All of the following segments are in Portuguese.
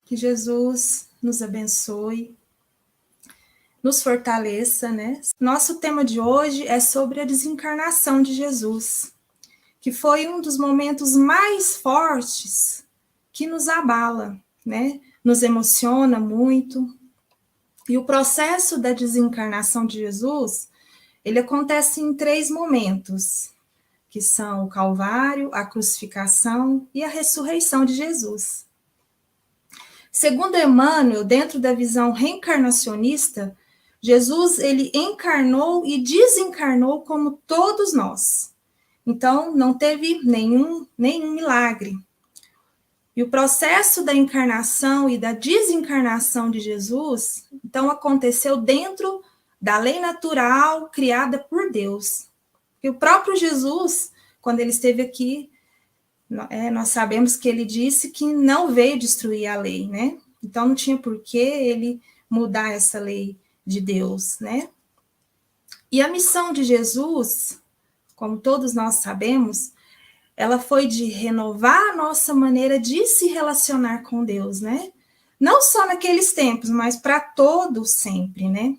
Que Jesus nos abençoe, nos fortaleça, né? Nosso tema de hoje é sobre a desencarnação de Jesus, que foi um dos momentos mais fortes que nos abala, né? Nos emociona muito. E o processo da desencarnação de Jesus, ele acontece em 3 momentos, que são o Calvário, a crucificação e a ressurreição de Jesus. Segundo Emmanuel, dentro da visão reencarnacionista, Jesus ele encarnou e desencarnou como todos nós. Então, não teve nenhum milagre. E o processo da encarnação e da desencarnação de Jesus, então, aconteceu dentro da lei natural criada por Deus. E o próprio Jesus, quando ele esteve aqui, nós sabemos que ele disse que não veio destruir a lei, né? Então, não tinha por que ele mudar essa lei de Deus, né? E a missão de Jesus, como todos nós sabemos, ela foi de renovar a nossa maneira de se relacionar com Deus, né? Não só naqueles tempos, mas para todos sempre, né?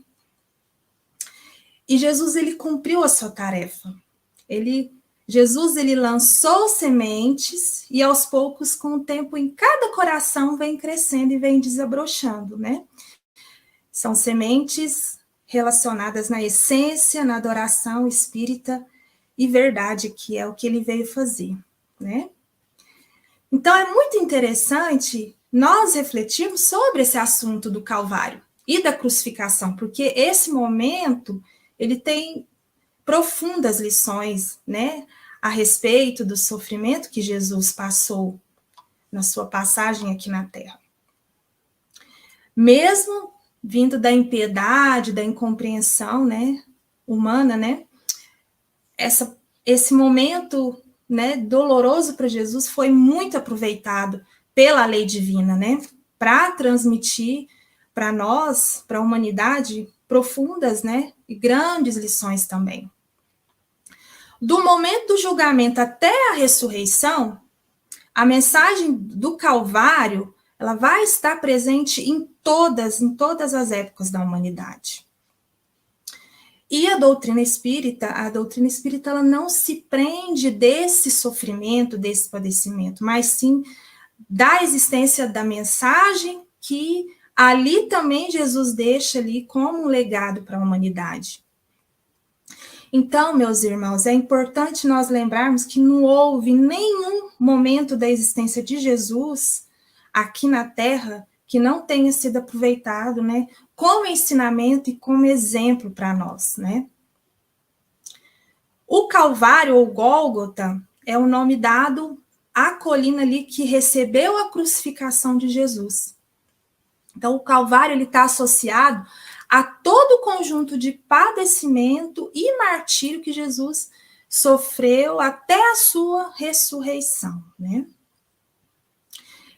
E Jesus, ele cumpriu a sua tarefa. Jesus, ele lançou sementes e aos poucos, com o tempo, em cada coração vem crescendo e vem desabrochando, né? São sementes relacionadas na essência, na adoração espírita e verdade, que é o que ele veio fazer, né? Então, é muito interessante nós refletirmos sobre esse assunto do Calvário e da crucificação, porque esse momento, ele tem profundas lições, né, a respeito do sofrimento que Jesus passou na sua passagem aqui na Terra. Mesmo vindo da impiedade, da incompreensão, né, humana, né, esse momento, né, doloroso para Jesus foi muito aproveitado pela lei divina, né, para transmitir para nós, para a humanidade, profundas, né, e grandes lições também. Do momento do julgamento até a ressurreição, a mensagem do Calvário, ela vai estar presente em todas as épocas da humanidade. E a doutrina espírita ela não se prende desse sofrimento, desse padecimento, mas sim da existência da mensagem que ali também Jesus deixa ali como um legado para a humanidade. Então, meus irmãos, é importante nós lembrarmos que não houve nenhum momento da existência de Jesus aqui na Terra que não tenha sido aproveitado, né, como ensinamento e como exemplo para nós, né? O Calvário, ou Gólgota, é o nome dado à colina ali que recebeu a crucificação de Jesus. Então, o Calvário ele está associado a todo o conjunto de padecimento e martírio que Jesus sofreu até a sua ressurreição, né?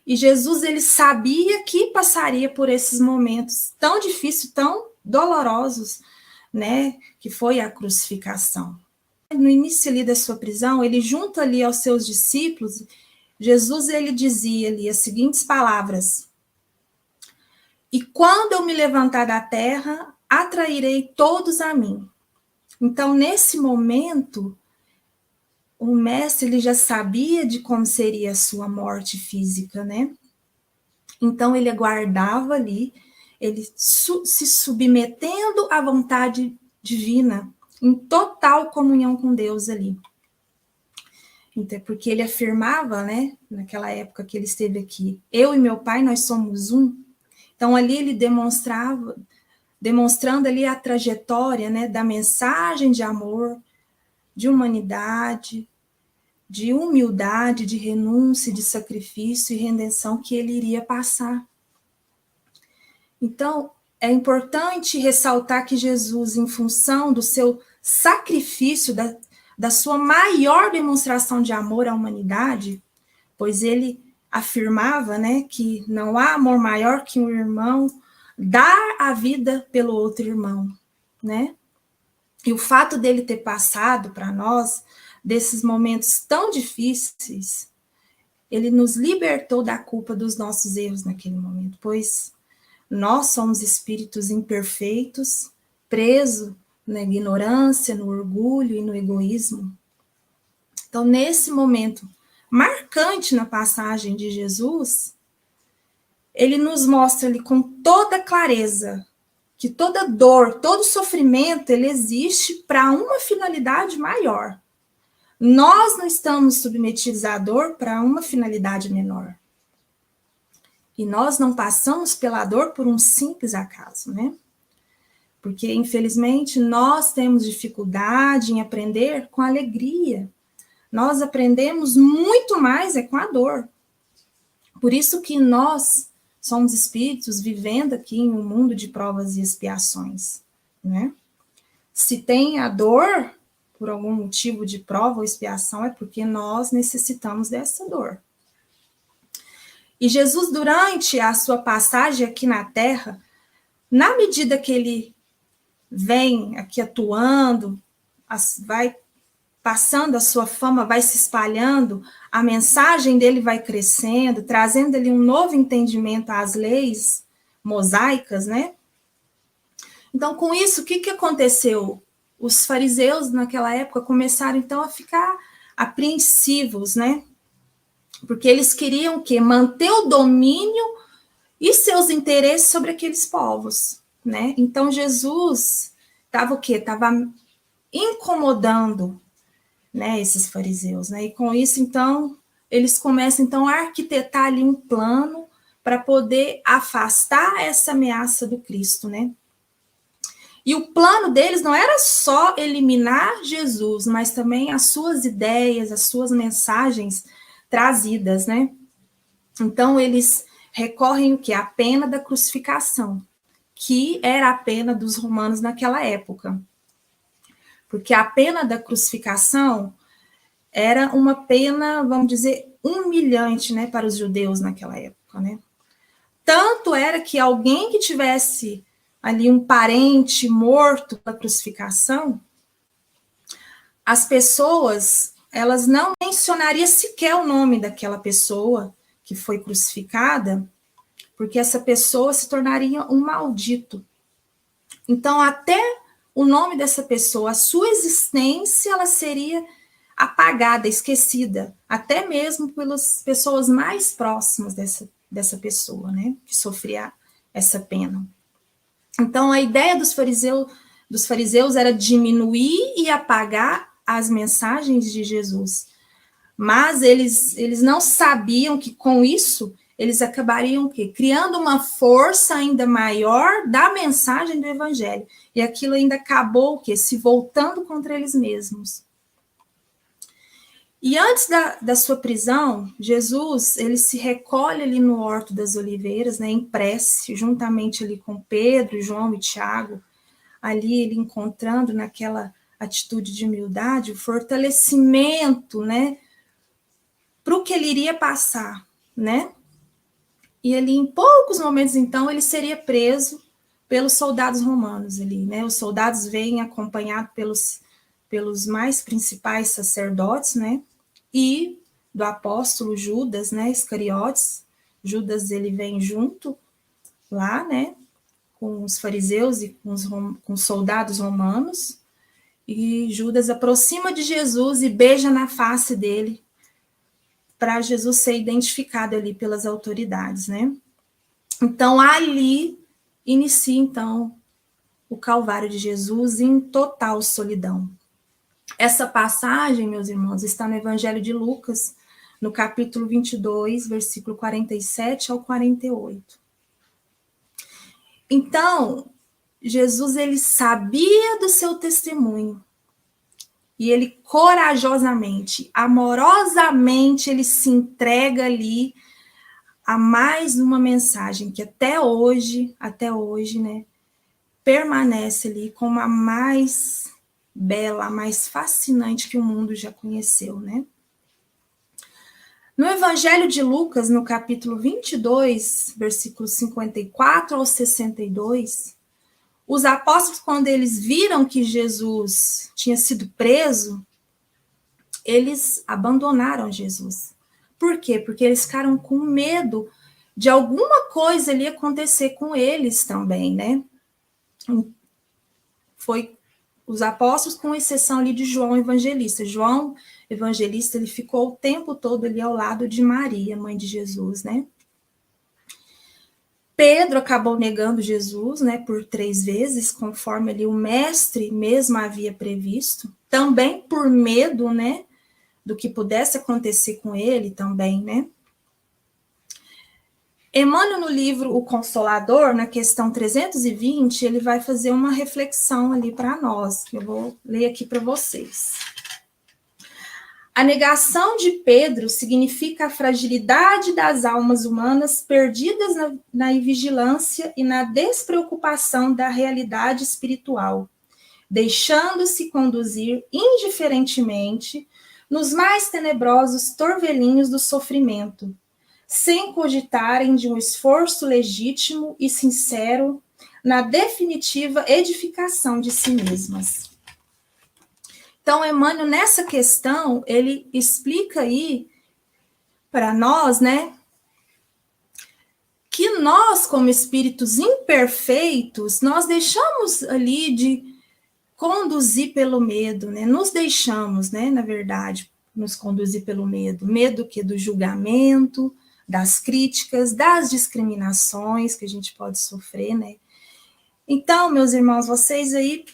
E Jesus, ele sabia que passaria por esses momentos tão difíceis, tão dolorosos, né? Que foi a crucificação. No início ali da sua prisão, ele junto ali aos seus discípulos, Jesus, ele dizia ali as seguintes palavras: e quando eu me levantar da terra, atrairei todos a mim. Então, nesse momento, o mestre ele já sabia de como seria a sua morte física, né? Então, ele aguardava ali, ele se submetendo à vontade divina, em total comunhão com Deus ali. Então, porque ele afirmava, né, naquela época que ele esteve aqui, eu e meu pai, nós somos um. Então, ali ele demonstrando ali a trajetória, né, da mensagem de amor, de humanidade, de humildade, de renúncia, de sacrifício e redenção que ele iria passar. Então, é importante ressaltar que Jesus, em função do seu sacrifício, da sua maior demonstração de amor à humanidade, pois ele afirmava, né, que não há amor maior que um irmão dar a vida pelo outro irmão, né? E o fato dele ter passado para nós desses momentos tão difíceis ele nos libertou da culpa dos nossos erros naquele momento, pois nós somos espíritos imperfeitos, presos na ignorância, no orgulho e no egoísmo. Então, nesse momento marcante na passagem de Jesus, ele nos mostra ali com toda clareza que toda dor, todo sofrimento, ele existe para uma finalidade maior. Nós não estamos submetidos à dor para uma finalidade menor. E nós não passamos pela dor por um simples acaso, né? Porque, infelizmente, nós temos dificuldade em aprender com alegria. Nós aprendemos muito mais com a dor. Por isso que nós somos espíritos vivendo aqui em um mundo de provas e expiações, né? Se tem a dor, por algum motivo de prova ou expiação, é porque nós necessitamos dessa dor. E Jesus, durante a sua passagem aqui na Terra, na medida que ele vem aqui atuando, vai passando a sua fama, vai se espalhando, a mensagem dele vai crescendo, trazendo ali um novo entendimento às leis mosaicas, né? Então, com isso, o que aconteceu? Os fariseus, naquela época, começaram, então, a ficar apreensivos, né? Porque eles queriam o quê? Manter o domínio e seus interesses sobre aqueles povos, né? Então, Jesus estava o quê? Estava incomodando, né, esses fariseus, né? E com isso, então, eles começam, então, a arquitetar ali um plano para poder afastar essa ameaça do Cristo, né? E o plano deles não era só eliminar Jesus, mas também as suas ideias, as suas mensagens trazidas, né? Então, eles recorrem o quê? A pena da crucificação, que era a pena dos romanos naquela época. Porque a pena da crucificação era uma pena, vamos dizer, humilhante, né, para os judeus naquela época, né? Tanto era que alguém que tivesse ali um parente morto pela crucificação, as pessoas, elas não mencionariam sequer o nome daquela pessoa que foi crucificada, porque essa pessoa se tornaria um maldito. Então, até o nome dessa pessoa, a sua existência, ela seria apagada, esquecida, até mesmo pelas pessoas mais próximas dessa pessoa, né, que sofria essa pena. Então, a ideia dos fariseus era diminuir e apagar as mensagens de Jesus. Mas eles não sabiam que com isso eles acabariam o quê? Criando uma força ainda maior da mensagem do evangelho. E aquilo ainda acabou o quê? Se voltando contra eles mesmos. E antes da sua prisão, Jesus, ele se recolhe ali no Horto das Oliveiras, né, em prece, juntamente ali com Pedro, João e Tiago, ali ele encontrando naquela atitude de humildade, o fortalecimento, né, para o que ele iria passar, né? E ali, em poucos momentos, então, ele seria preso pelos soldados romanos ali, né? Os soldados vêm acompanhados pelos mais principais sacerdotes, né? E do apóstolo Judas, né? Iscariotes. Judas, ele vem junto lá, né? Com os fariseus e com os soldados romanos. E Judas aproxima de Jesus e beija na face dele, para Jesus ser identificado ali pelas autoridades, né? Então, ali inicia, então, o Calvário de Jesus em total solidão. Essa passagem, meus irmãos, está no Evangelho de Lucas, no capítulo 22, versículo 47 ao 48. Então, Jesus, ele sabia do seu testemunho, e ele corajosamente, amorosamente, ele se entrega ali a mais uma mensagem que até hoje, né, permanece ali como a mais bela, a mais fascinante que o mundo já conheceu, né? No Evangelho de Lucas, no capítulo 22, versículos 54 ao 62, os apóstolos, quando eles viram que Jesus tinha sido preso, eles abandonaram Jesus, Por quê? Porque eles ficaram com medo de alguma coisa ali acontecer com eles também, né? Foi os apóstolos, com exceção ali de João Evangelista. João Evangelista, ele ficou o tempo todo ali ao lado de Maria, mãe de Jesus, né? Pedro acabou negando Jesus, né, por 3 vezes, conforme ali o mestre mesmo havia previsto, também por medo, né, do que pudesse acontecer com ele também, né? Emmanuel, no livro O Consolador, na questão 320, ele vai fazer uma reflexão ali para nós, que eu vou ler aqui para vocês. A negação de Pedro significa a fragilidade das almas humanas perdidas na invigilância e na despreocupação da realidade espiritual, deixando-se conduzir indiferentemente nos mais tenebrosos torvelinhos do sofrimento, sem cogitarem de um esforço legítimo e sincero na definitiva edificação de si mesmas. Então, Emmanuel, nessa questão, ele explica aí para nós, né, que nós, como espíritos imperfeitos, nós deixamos ali de conduzir pelo medo, né, nos deixamos, né, na verdade, nos conduzir pelo medo. Medo que do julgamento, das críticas, das discriminações que a gente pode sofrer, né. Então, meus irmãos, vocês aí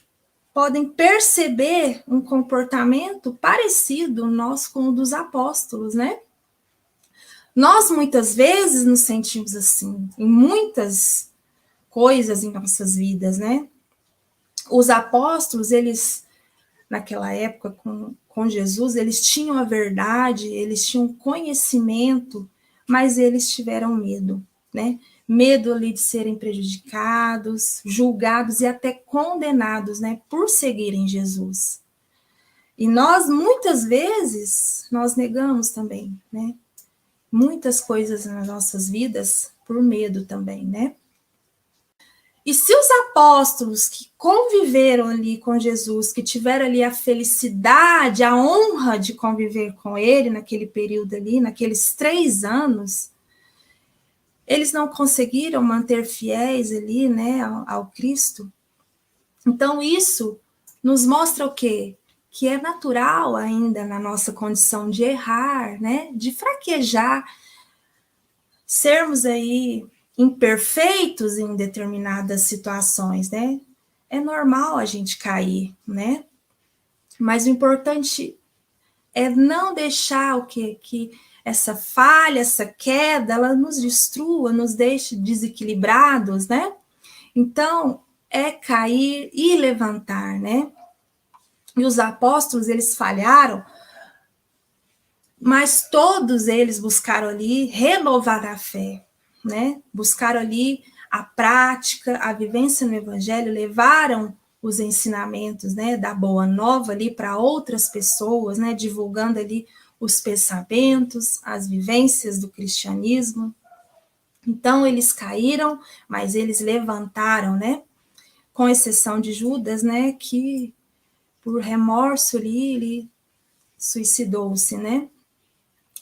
podem perceber um comportamento parecido nosso com o dos apóstolos, né? Nós, muitas vezes, nos sentimos assim, em muitas coisas em nossas vidas, né? Os apóstolos, eles, naquela época, com Jesus, eles tinham a verdade, eles tinham conhecimento, mas eles tiveram medo, né? Medo ali de serem prejudicados, julgados e até condenados, né, por seguirem Jesus. E nós, muitas vezes, nós negamos também, né, muitas coisas nas nossas vidas por medo também, né. E se os apóstolos que conviveram ali com Jesus, que tiveram ali a felicidade, a honra de conviver com ele naquele período ali, naqueles 3 anos, eles não conseguiram manter fiéis ali, né, ao Cristo. Então, isso nos mostra o quê? Que é natural ainda na nossa condição de errar, né, de fraquejar, sermos aí imperfeitos em determinadas situações, né? É normal a gente cair, né? Mas o importante é não deixar o quê? Que essa falha, essa queda, ela nos destrua, nos deixe desequilibrados, né? Então, é cair e levantar, né? E os apóstolos, eles falharam, mas todos eles buscaram ali renovar a fé, né? Buscaram ali a prática, a vivência no evangelho, levaram os ensinamentos, né, da boa nova ali para outras pessoas, né, divulgando ali os pensamentos, as vivências do cristianismo. Então, eles caíram, mas eles levantaram, né? Com exceção de Judas, né? Que por remorso ali, ele suicidou-se, né?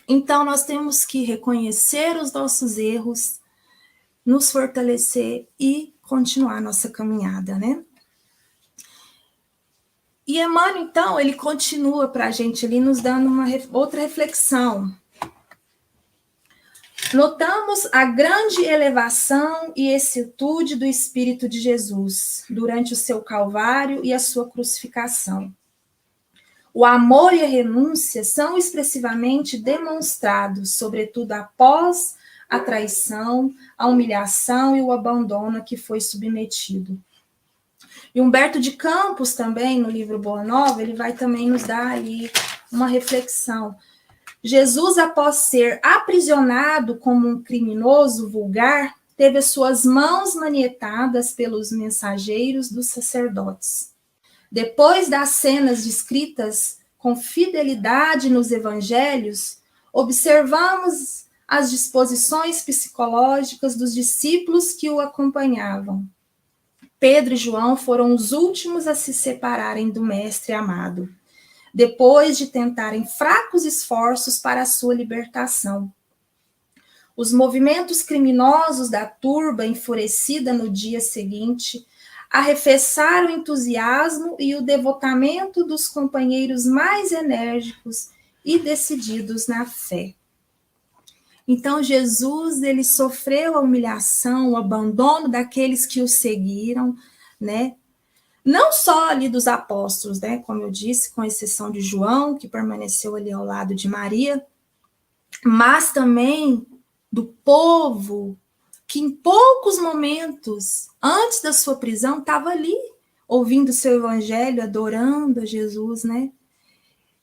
Então, nós temos que reconhecer os nossos erros, nos fortalecer e continuar nossa caminhada, né? E Emmanuel, então, ele continua para a gente ali, nos dando uma outra reflexão. Notamos a grande elevação e excitude do Espírito de Jesus durante o seu Calvário e a sua crucificação. O amor e a renúncia são expressivamente demonstrados, sobretudo após a traição, a humilhação e o abandono a que foi submetido. E Humberto de Campos também, no livro Boa Nova, ele vai também nos dar ali uma reflexão. Jesus, após ser aprisionado como um criminoso vulgar, teve as suas mãos manietadas pelos mensageiros dos sacerdotes. Depois das cenas descritas com fidelidade nos evangelhos, observamos as disposições psicológicas dos discípulos que o acompanhavam. Pedro e João foram os últimos a se separarem do Mestre amado. depois de tentarem fracos esforços para a sua libertação. Os movimentos criminosos da turba enfurecida no dia seguinte arrefeçaram o entusiasmo e o devotamento dos companheiros mais enérgicos e decididos na fé. Então, Jesus, ele sofreu a humilhação, o abandono daqueles que o seguiram, né? Não só ali dos apóstolos, né? Como eu disse, com exceção de João, que permaneceu ali ao lado de Maria, mas também do povo, que em poucos momentos, antes da sua prisão, estava ali, ouvindo o seu evangelho, adorando a Jesus, né?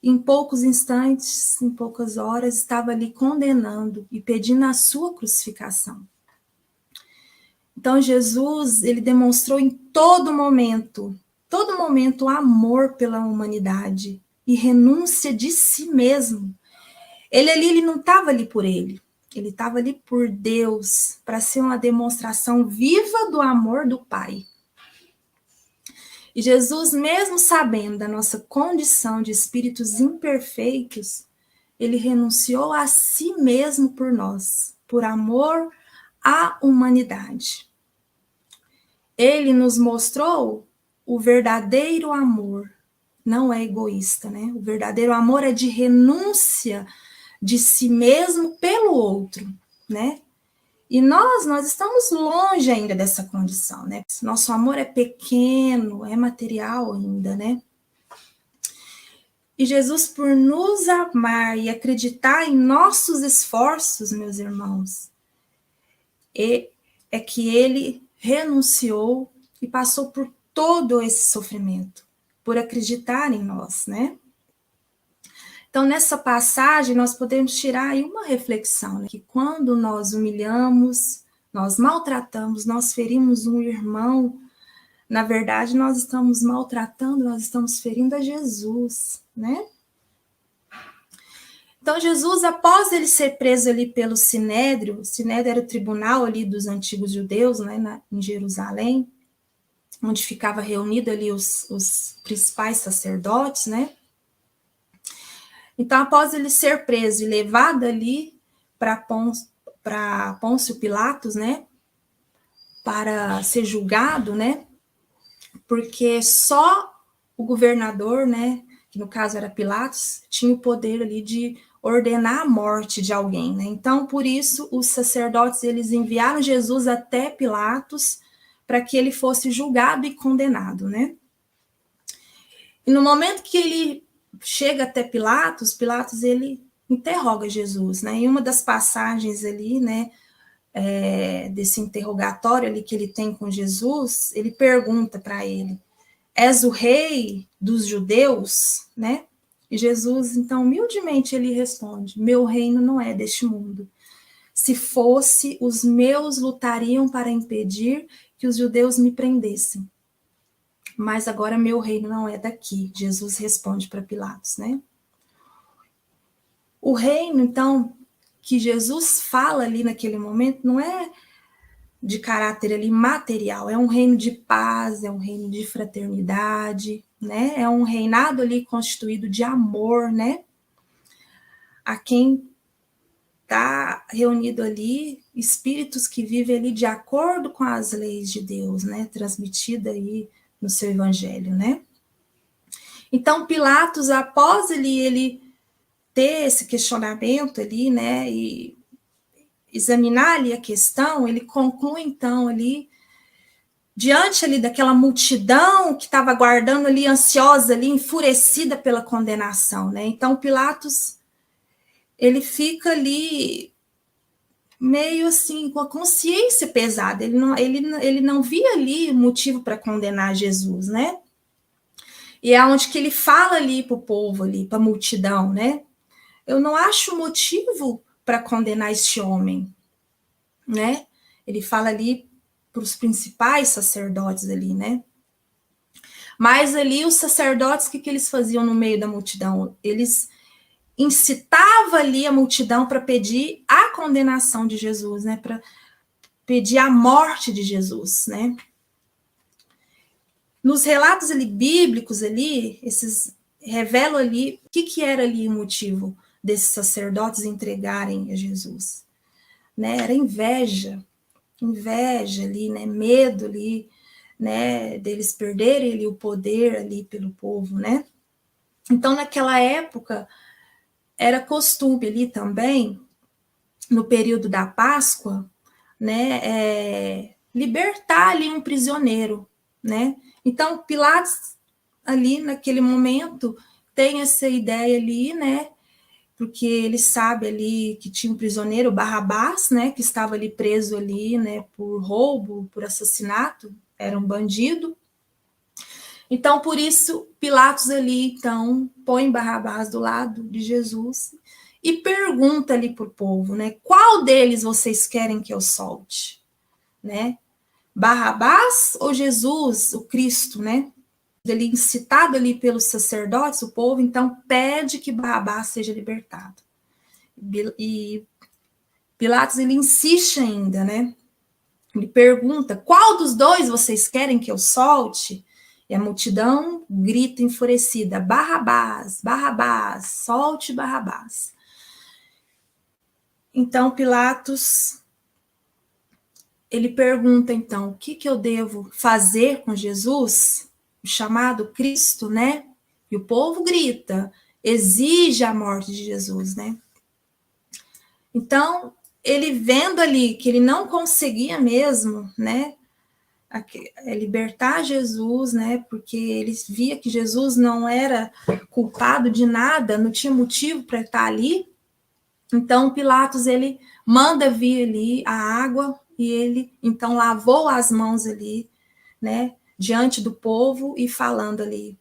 Em poucos instantes, em poucas horas, estava ali condenando e pedindo a sua crucificação. Então, Jesus, ele demonstrou em todo momento, amor pela humanidade e renúncia de si mesmo. Ele não estava ali por ele estava ali por Deus, para ser uma demonstração viva do amor do Pai. E Jesus, mesmo sabendo da nossa condição de espíritos imperfeitos, ele renunciou a si mesmo por nós, por amor à humanidade. Ele nos mostrou o verdadeiro amor, não é egoísta, né? O verdadeiro amor é de renúncia de si mesmo pelo outro, né? E nós estamos longe ainda dessa condição, né? Nosso amor é pequeno, é material ainda, né? E Jesus, por nos amar e acreditar em nossos esforços, meus irmãos, é que ele renunciou e passou por todo esse sofrimento, por acreditar em nós, né? Então, nessa passagem, nós podemos tirar aí uma reflexão, né? Que quando nós humilhamos, nós maltratamos, nós ferimos um irmão, na verdade, nós estamos maltratando, nós estamos ferindo a Jesus, né? Então, Jesus, após ele ser preso ali pelo Sinédrio, o Sinédrio era o tribunal ali dos antigos judeus, né, em Jerusalém, onde ficava reunido ali os principais sacerdotes, né? Então, após ele ser preso e levado ali para Pôncio Pilatos, né, para ser julgado, né, porque só o governador, né, que no caso era Pilatos, tinha o poder ali de ordenar a morte de alguém, né? Então, por isso, os sacerdotes, eles enviaram Jesus até Pilatos para que ele fosse julgado e condenado, né? E no momento que ele chega até Pilatos, ele interroga Jesus, né? Em uma das passagens ali, né, desse interrogatório ali que ele tem com Jesus, ele pergunta para ele: és o rei dos judeus, né? E Jesus, então, humildemente, ele responde: meu reino não é deste mundo. Se fosse, os meus lutariam para impedir que os judeus me prendessem. Mas agora meu reino não é daqui. Jesus responde para Pilatos, né? O reino, então, que Jesus fala ali naquele momento, não é de caráter ali material, é um reino de paz, é um reino de fraternidade, né? É um reinado ali constituído de amor, né? A quem está reunido ali, espíritos que vivem ali de acordo com as leis de Deus, né? Transmitida aí no seu evangelho, né? Então, Pilatos, após ele ter esse questionamento ali, né? E examinar ali a questão, ele conclui, então, ali, diante ali daquela multidão que estava aguardando ali, ansiosa ali, enfurecida pela condenação, né? Então, Pilatos, ele fica ali meio assim, com a consciência pesada, ele não via ali motivo para condenar Jesus, né? E é onde que ele fala ali para o povo, ali, para a multidão, né? Eu não acho motivo para condenar este homem, né? Ele fala ali para os principais sacerdotes ali, né? Mas ali os sacerdotes, o que eles faziam no meio da multidão? Eles incitavam ali a multidão para pedir a condenação de Jesus, né? Para pedir a morte de Jesus, né? Nos relatos ali bíblicos ali, esses revela ali o que era ali o motivo desses sacerdotes entregarem a Jesus. Né? Era inveja ali, né? Medo ali, né? Deles perderem ali o poder ali pelo povo, né? Então, naquela época, era costume ali também, no período da Páscoa, né? Libertar ali um prisioneiro, né? Então, Pilatos, ali naquele momento, tem essa ideia ali, né? Porque ele sabe ali que tinha um prisioneiro, Barrabás, né? Que estava ali preso ali, né? Por roubo, por assassinato, era um bandido. Então, por isso, Pilatos ali, então, põe Barrabás do lado de Jesus e pergunta ali para o povo, né? Qual deles vocês querem que eu solte? Né? Barrabás ou Jesus, o Cristo, né? Ele incitado ali pelos sacerdotes, o povo, então, pede que Barrabás seja libertado. E Pilatos, ele insiste ainda, né? Ele pergunta, qual dos dois vocês querem que eu solte? E a multidão grita enfurecida, Barrabás, Barrabás, solte Barrabás. Então, Pilatos, ele pergunta, então, o que eu devo fazer com Jesus, o chamado Cristo, né? E o povo grita, exige a morte de Jesus, né? Então, ele vendo ali que ele não conseguia mesmo, né, libertar Jesus, né, porque ele via que Jesus não era culpado de nada, não tinha motivo para estar ali. Então, Pilatos, ele manda vir ali a água e ele, então, lavou as mãos ali, né, diante do povo e falando ali,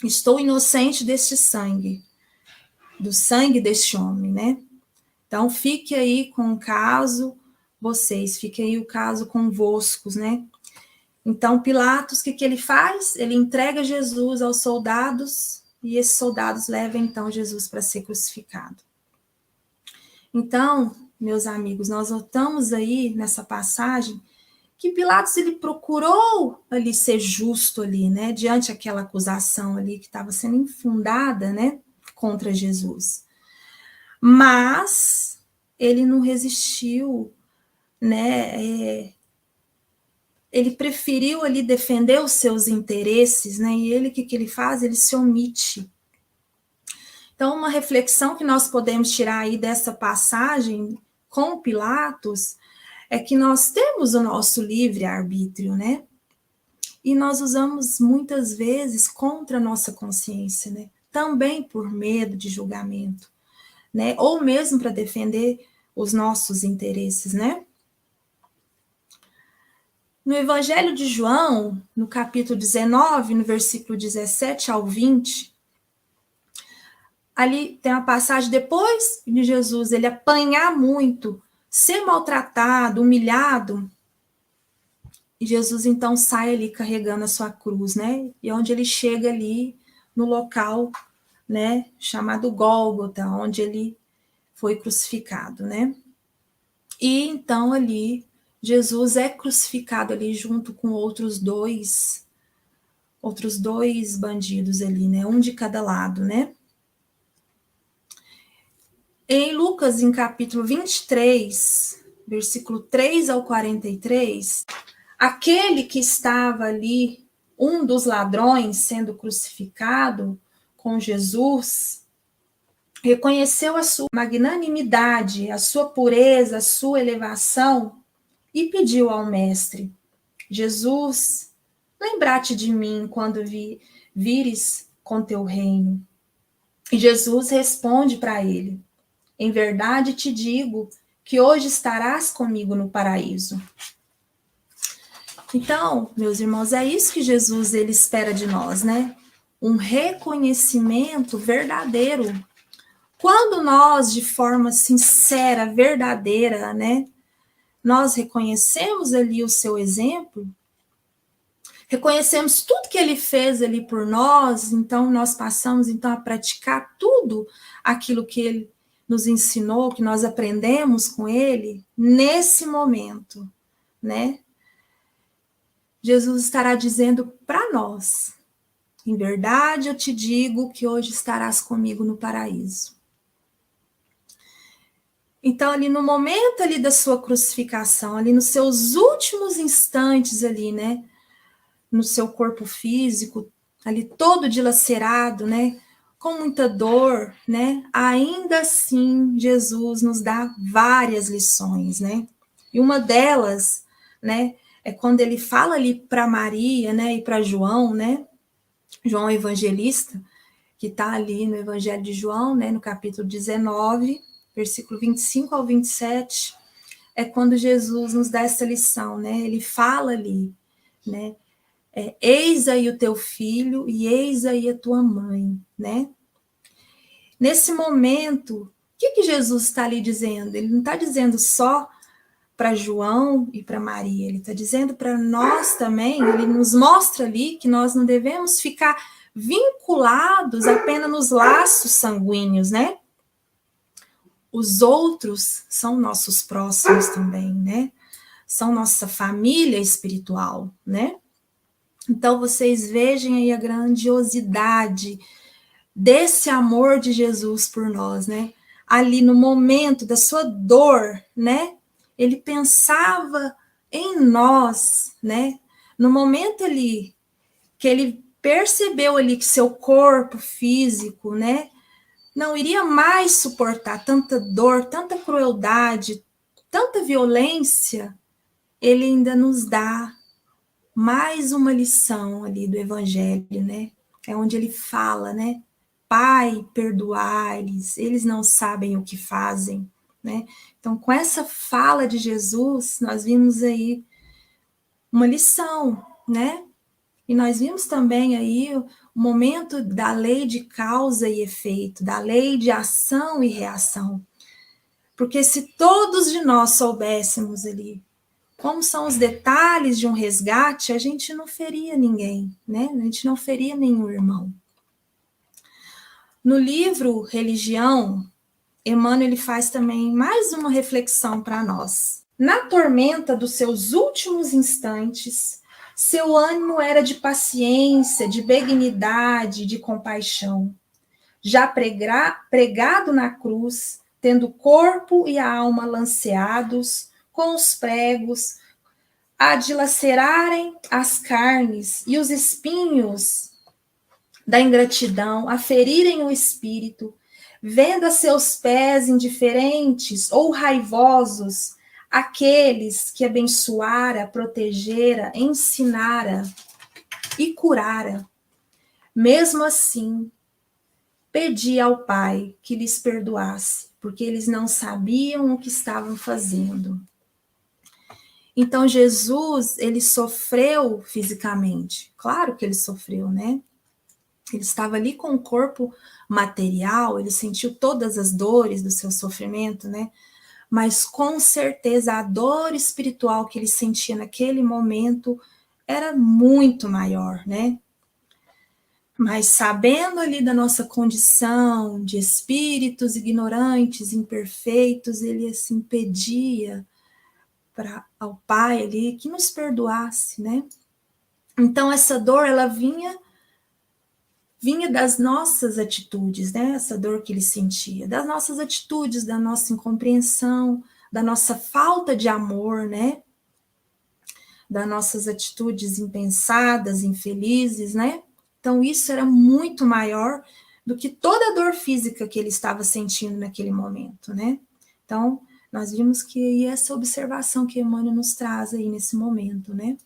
estou inocente deste sangue, do sangue deste homem, né? Então, fique aí com o caso, vocês, fique aí o caso convosco, né? Então, Pilatos, o que ele faz? Ele entrega Jesus aos soldados e esses soldados levam, então, Jesus para ser crucificado. Então, meus amigos, nós notamos aí nessa passagem que Pilatos, ele procurou ali ser justo ali, né? Diante daquela acusação ali que estava sendo infundada, né? Contra Jesus. Mas ele não resistiu, né? Ele preferiu ali defender os seus interesses, né? E ele, o que ele faz? Ele se omite. Então, uma reflexão que nós podemos tirar aí dessa passagem com Pilatos é que nós temos o nosso livre-arbítrio, né? E nós usamos muitas vezes contra a nossa consciência, né? Também por medo de julgamento, né? Ou mesmo para defender os nossos interesses, né? No Evangelho de João, no capítulo 19, no versículo 17 ao 20, ali tem uma passagem, depois de Jesus ele apanhar muito, ser maltratado, humilhado, e Jesus então sai ali carregando a sua cruz, né? E onde ele chega ali no local, né, chamado Gólgota, onde ele foi crucificado, né? E então ali Jesus é crucificado ali junto com outros dois bandidos ali, né? Um de cada lado, né? Em Lucas, em capítulo 23, versículo 3 ao 43, aquele que estava ali, um dos ladrões sendo crucificado com Jesus, reconheceu a sua magnanimidade, a sua pureza, a sua elevação e pediu ao mestre, Jesus, lembra-te de mim quando vires com teu reino. E Jesus responde para ele, em verdade te digo que hoje estarás comigo no paraíso. Então, meus irmãos, é isso que Jesus ele espera de nós, né? Um reconhecimento verdadeiro. Quando nós, de forma sincera, verdadeira, né, nós reconhecemos ali o seu exemplo, reconhecemos tudo que ele fez ali por nós, então nós passamos então a praticar tudo aquilo que ele nos ensinou, que nós aprendemos com ele, nesse momento, né? Jesus estará dizendo para nós, Em verdade eu te digo que hoje estarás comigo no paraíso. Então, ali no momento ali da sua crucificação, ali nos seus últimos instantes ali, né? No seu corpo físico, ali todo dilacerado, né? Com muita dor, né? Ainda assim, Jesus nos dá várias lições, né? E uma delas, né? É quando ele fala ali para Maria, né? E para João, né? João Evangelista, que está ali no Evangelho de João, né? No capítulo 19, versículo 25 ao 27, é quando Jesus nos dá essa lição, né? Ele fala ali, né? Eis aí o teu filho e eis aí a tua mãe, né? Nesse momento, o que Jesus está ali dizendo? Ele não está dizendo só para João e para Maria, ele está dizendo para nós também, ele nos mostra ali que nós não devemos ficar vinculados apenas nos laços sanguíneos, né? Os outros são nossos próximos também, né? São nossa família espiritual, né? Então, vocês vejam aí a grandiosidade desse amor de Jesus por nós, né? Ali no momento da sua dor, né? Ele pensava em nós, né? No momento ali que ele percebeu ali que seu corpo físico, né? Não iria mais suportar tanta dor, tanta crueldade, tanta violência, ele ainda nos dá mais uma lição ali do Evangelho, né? É onde ele fala, né? Pai, perdoai-lhes, eles não sabem o que fazem, né? Então, com essa fala de Jesus, nós vimos aí uma lição, né? E nós vimos também aí o momento da lei de causa e efeito, da lei de ação e reação. Porque se todos de nós soubéssemos ali como são os detalhes de um resgate, a gente não feria ninguém, né? A gente não feria nenhum irmão. No livro Religião, Emmanuel ele faz também mais uma reflexão para nós. Na tormenta dos seus últimos instantes, seu ânimo era de paciência, de benignidade, de compaixão. Já pregado na cruz, tendo o corpo e a alma lanceados com os pregos, a dilacerarem as carnes e os espinhos da ingratidão, a ferirem o espírito, vendo a seus pés indiferentes ou raivosos aqueles que abençoara, protegera, ensinara e curara. Mesmo assim, pedi ao Pai que lhes perdoasse, porque eles não sabiam o que estavam fazendo. Então, Jesus, ele sofreu fisicamente. Claro que ele sofreu, né? Ele estava ali com o corpo material, ele sentiu todas as dores do seu sofrimento, né? Mas com certeza a dor espiritual que ele sentia naquele momento era muito maior, né? Mas sabendo ali da nossa condição de espíritos ignorantes, imperfeitos, ele assim pedia ao Pai ali que nos perdoasse, né? Então essa dor ela vinha das nossas atitudes, né? Essa dor que ele sentia, das nossas atitudes, da nossa incompreensão, da nossa falta de amor, né? Das nossas atitudes impensadas, infelizes, né? Então isso era muito maior do que toda a dor física que ele estava sentindo naquele momento, né? Então, nós vimos que essa observação que Emmanuel nos traz aí nesse momento, né?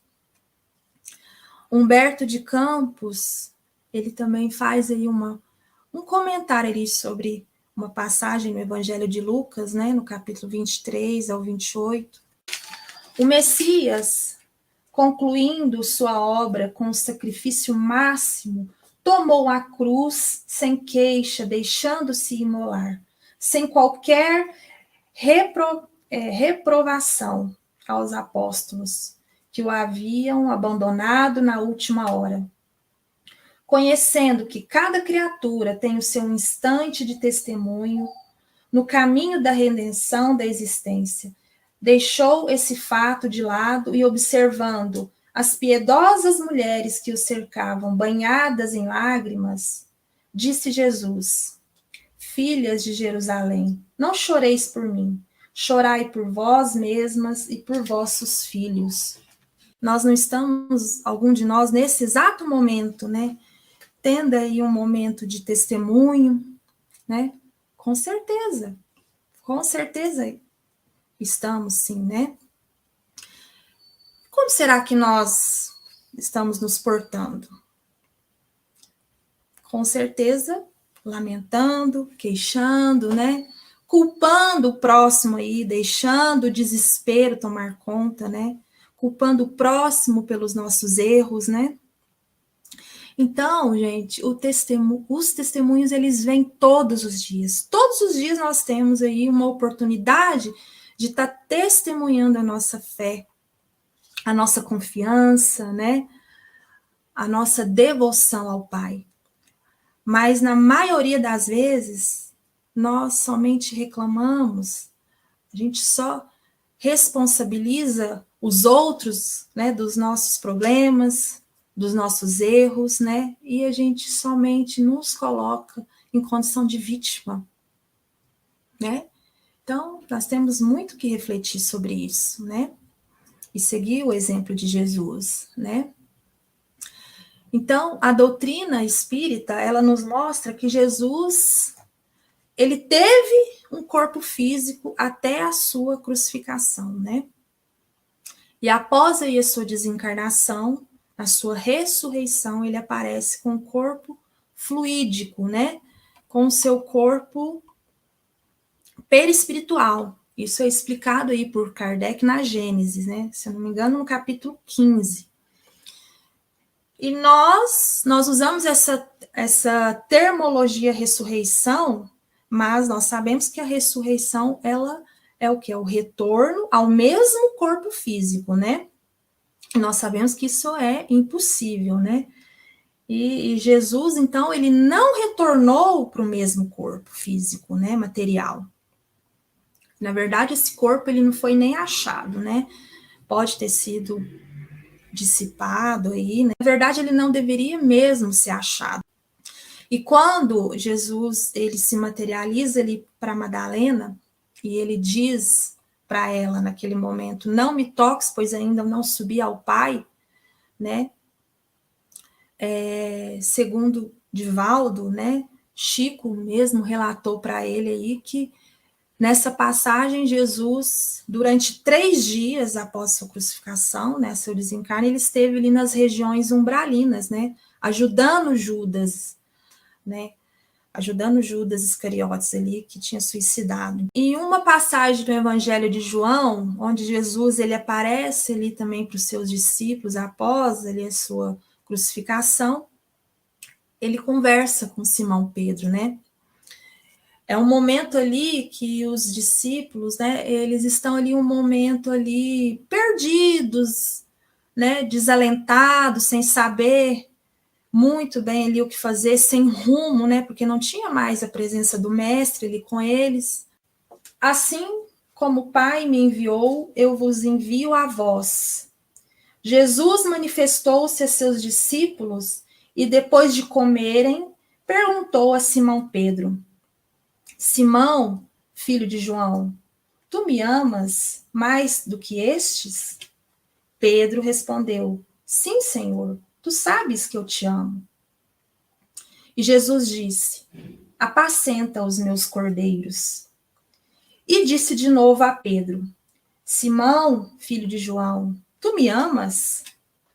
Humberto de Campos, ele também faz aí um comentário ali sobre uma passagem no Evangelho de Lucas, né, no capítulo 23 ao 28. O Messias, concluindo sua obra com o sacrifício máximo, tomou a cruz sem queixa, deixando-se imolar, sem qualquer reprovação aos apóstolos que o haviam abandonado na última hora. Conhecendo que cada criatura tem o seu instante de testemunho no caminho da redenção da existência, deixou esse fato de lado e, observando as piedosas mulheres que o cercavam, banhadas em lágrimas, disse Jesus: Filhas de Jerusalém, não choreis por mim, chorai por vós mesmas e por vossos filhos. Nós não estamos, algum de nós, nesse exato momento, né, tendo aí um momento de testemunho, né? Com certeza estamos sim, né? Como será que nós estamos nos portando? Com certeza, lamentando, queixando, né? Culpando o próximo aí, deixando o desespero tomar conta, né? Culpando o próximo pelos nossos erros, né? Então, gente, os testemunhos, eles vêm todos os dias. Todos os dias nós temos aí uma oportunidade de estar testemunhando a nossa fé, a nossa confiança, né? A nossa devoção ao Pai. Mas na maioria das vezes, nós somente reclamamos, a gente só responsabiliza os outros, né, dos nossos problemas, dos nossos erros, né, e a gente somente nos coloca em condição de vítima, né? Então, nós temos muito que refletir sobre isso, né? E seguir o exemplo de Jesus, né? Então, a doutrina espírita, ela nos mostra que Jesus, ele teve um corpo físico até a sua crucificação, né? E após aí a sua desencarnação, a sua ressurreição, ele aparece com um corpo fluídico, né? Com o seu corpo perispiritual. Isso é explicado aí por Kardec na Gênesis, né? Se eu não me engano, no capítulo 15. E nós usamos essa termologia ressurreição, mas nós sabemos que a ressurreição, ela é o que? É o retorno ao mesmo corpo físico, né? E nós sabemos que isso é impossível, né? E Jesus, então, ele não retornou para o mesmo corpo físico, né? Material. Na verdade, esse corpo, ele não foi nem achado, né? Pode ter sido dissipado aí, né? Na verdade, ele não deveria mesmo ser achado. E quando Jesus, ele se materializa ali para Madalena, e ele diz para ela naquele momento, não me toques, pois ainda não subi ao Pai, né? Segundo Divaldo, né? Chico mesmo relatou para ele aí que nessa passagem, Jesus, durante 3 dias após sua crucificação, né, seu desencarne, ele esteve ali nas regiões umbralinas, né, ajudando Judas, né, ajudando Judas Iscariotes ali, que tinha suicidado. E uma passagem do Evangelho de João, onde Jesus, ele aparece ali também para os seus discípulos, após ali a sua crucificação, ele conversa com Simão Pedro, né, é um momento ali que os discípulos, né, eles estão ali um momento ali perdidos, né, desalentados, sem saber muito bem ali o que fazer, sem rumo, né, porque não tinha mais a presença do mestre ali com eles. Assim como o Pai me enviou, eu vos envio a vós. Jesus manifestou-se a seus discípulos e depois de comerem, perguntou a Simão Pedro: Simão, filho de João, tu me amas mais do que estes? Pedro respondeu: Sim, Senhor, tu sabes que eu te amo. E Jesus disse: Apacenta os meus cordeiros. E disse de novo a Pedro: Simão, filho de João, tu me amas?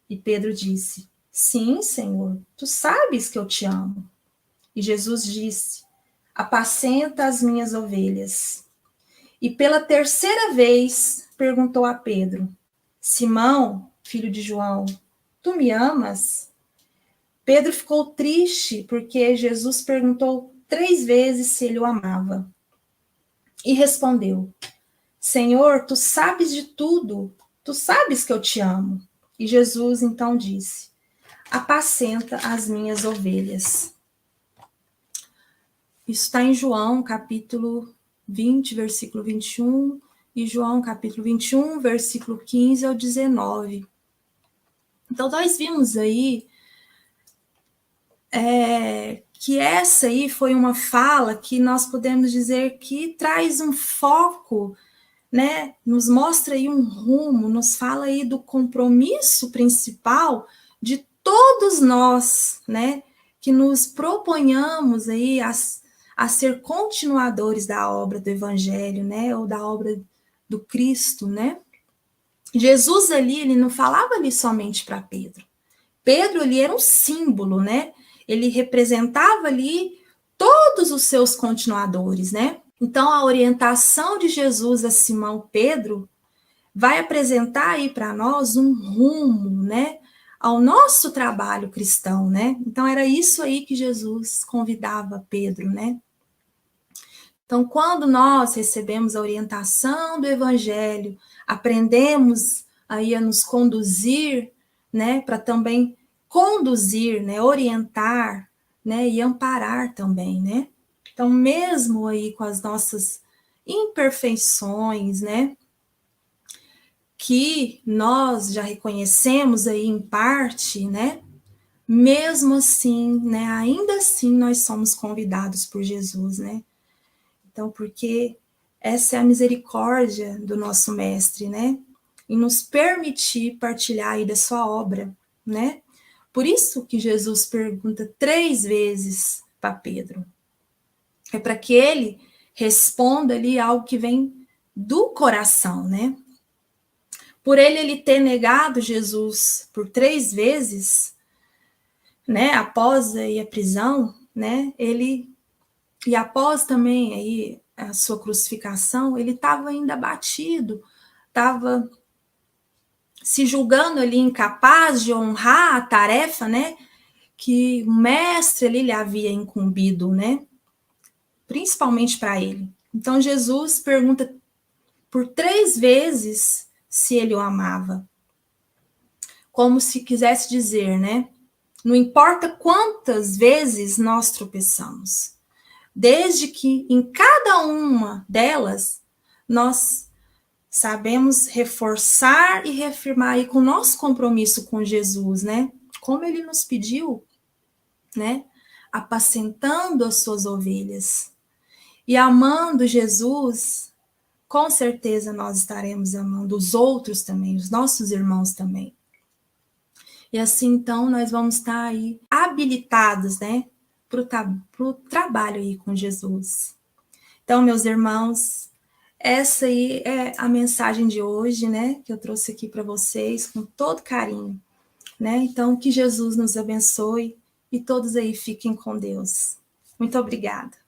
E Pedro disse: Sim, Senhor, tu sabes que eu te amo. E Jesus disse: Apacenta as minhas ovelhas. E pela 3ª vez perguntou a Pedro: Simão, filho de João, tu me amas? Pedro ficou triste porque Jesus perguntou 3 vezes se ele o amava. E respondeu: Senhor, tu sabes de tudo, tu sabes que eu te amo. E Jesus então disse: Apacenta as minhas ovelhas. Isso está em João, capítulo 20, versículo 21, e João, capítulo 21, versículo 15 ao 19. Então, nós vimos aí que essa aí foi uma fala que nós podemos dizer que traz um foco, né? Nos mostra aí um rumo, nos fala aí do compromisso principal de todos nós, né? Que nos proponhamos aí a ser continuadores da obra do Evangelho, né? Ou da obra do Cristo, né? Jesus ali, ele não falava ali somente para Pedro. Pedro, ele era um símbolo, né? Ele representava ali todos os seus continuadores, né? Então, a orientação de Jesus a Simão Pedro vai apresentar aí para nós um rumo, né? Ao nosso trabalho cristão, né? Então, era isso aí que Jesus convidava Pedro, né? Então, quando nós recebemos a orientação do Evangelho, aprendemos aí a nos conduzir, né, para também conduzir, né, orientar, né, e amparar também, né? Então, mesmo aí com as nossas imperfeições, né, que nós já reconhecemos aí em parte, né, mesmo assim, né, ainda assim nós somos convidados por Jesus, né? Então, porque essa é a misericórdia do nosso mestre, né? Em nos permitir partilhar aí da sua obra, né? Por isso que Jesus pergunta 3 vezes para Pedro. É para que ele responda ali algo que vem do coração, né? Por ele ter negado Jesus por 3 vezes, né? Após aí a prisão, né? E após também aí a sua crucificação, ele estava ainda abatido, estava se julgando ali incapaz de honrar a tarefa, né, que o mestre ali lhe havia incumbido, né, principalmente para ele. Então Jesus pergunta por 3 vezes se ele o amava, como se quisesse dizer, né, não importa quantas vezes nós tropeçamos, desde que em cada uma delas nós sabemos reforçar e reafirmar aí com o nosso compromisso com Jesus, né? Como ele nos pediu, né? Apacentando as suas ovelhas. E amando Jesus, com certeza nós estaremos amando os outros também, os nossos irmãos também. E assim, então, nós vamos estar aí habilitados, né? Para o trabalho aí com Jesus. Então, meus irmãos, essa aí é a mensagem de hoje, né? Que eu trouxe aqui para vocês com todo carinho, né? Então, que Jesus nos abençoe e todos aí fiquem com Deus. Muito obrigada.